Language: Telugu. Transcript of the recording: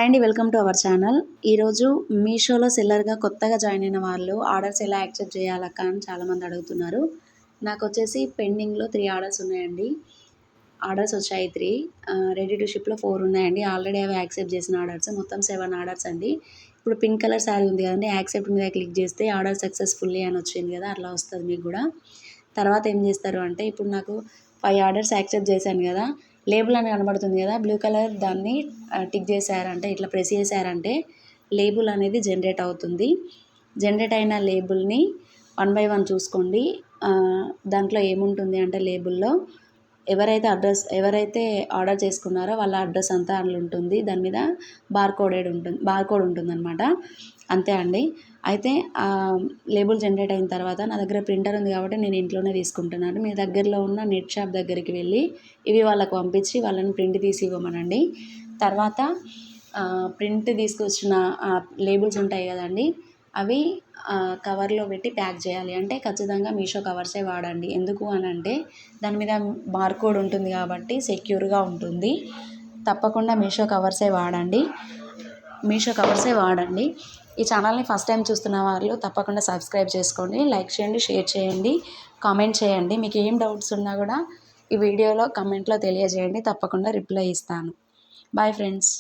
హాయ్ అండి, వెల్కమ్ టు అవర్ ఛానల్. ఈరోజు మీషోలో సెల్లర్గా కొత్తగా జాయిన్ అయిన వాళ్ళు ఆర్డర్స్ ఎలా యాక్సెప్ట్ చేయాలక్క అని చాలామంది అడుగుతున్నారు. నాకు వచ్చేసి పెండింగ్లో 3 ఆర్డర్స్ ఉన్నాయండి. ఆర్డర్స్ వచ్చాయి 3, రెడీ టు షిప్లో 4 ఉన్నాయండి. ఆల్రెడీ అవి యాక్సెప్ట్ చేసిన ఆర్డర్స్ మొత్తం 7 ఆర్డర్స్ అండి. ఇప్పుడు పింక్ కలర్ శారీ ఉంది కదండి, యాక్సెప్ట్ మీద క్లిక్ చేస్తే ఆర్డర్ సక్సెస్ఫుల్లీ అని వచ్చింది కదా, అట్లా వస్తుంది మీకు కూడా. తర్వాత ఏం చేస్తారు అంటే, ఇప్పుడు నాకు 5 ఆర్డర్స్ యాక్సెప్ట్ చేశాను కదా, లేబుల్ అని కనబడుతుంది కదా బ్లూ కలర్, దాన్ని టిక్ చేశారంటే, ఇట్లా ప్రెస్ చేశారంటే లేబుల్ అనేది జనరేట్ అవుతుంది. జనరేట్ అయిన లేబుల్ని 1 బై 1 చూసుకోండి. దాంట్లో ఏముంటుంది అంటే, లేబుల్లో ఎవరైతే ఆర్డర్ చేసుకున్నారో వాళ్ళ అడ్రస్ అంతా అందులో ఉంటుంది. దాని మీద బార్కోడ్ ఉంటుందన్నమాట. అంతే అండి. అయితే లేబుల్ జనరేట్ అయిన తర్వాత నా దగ్గర ప్రింటర్ ఉంది కాబట్టి నేను ఇంట్లోనే తీసుకుంటున్నాను. మీ దగ్గరలో ఉన్న నెట్ షాప్ దగ్గరికి వెళ్ళి ఇవి వాళ్ళకు పంపించి వాళ్ళని ప్రింట్ తీసి ఇవ్వమనండి. తర్వాత ప్రింట్ తీసుకొచ్చిన లేబుల్స్ ఉంటాయి కదండి, అవి కవర్లో పెట్టి ప్యాక్ చేయాలి. అంటే ఖచ్చితంగా మీషో కవర్సే వాడండి. ఎందుకు అని అంటే, దాని మీద బార్కోడ్ ఉంటుంది కాబట్టి సెక్యూర్గా ఉంటుంది. తప్పకుండా మీషో కవర్సే వాడండి. ఈ ఛానల్ని ఫస్ట్ టైం చూస్తున్న వాళ్ళు తప్పకుండా సబ్స్క్రైబ్ చేసుకోండి, లైక్ చేయండి, షేర్ చేయండి, కామెంట్ చేయండి. మీకు ఏం డౌట్స్ ఉన్నా కూడా ఈ వీడియోలో కమెంట్లో తెలియజేయండి, తప్పకుండా రిప్లై ఇస్తాను. Bye friends.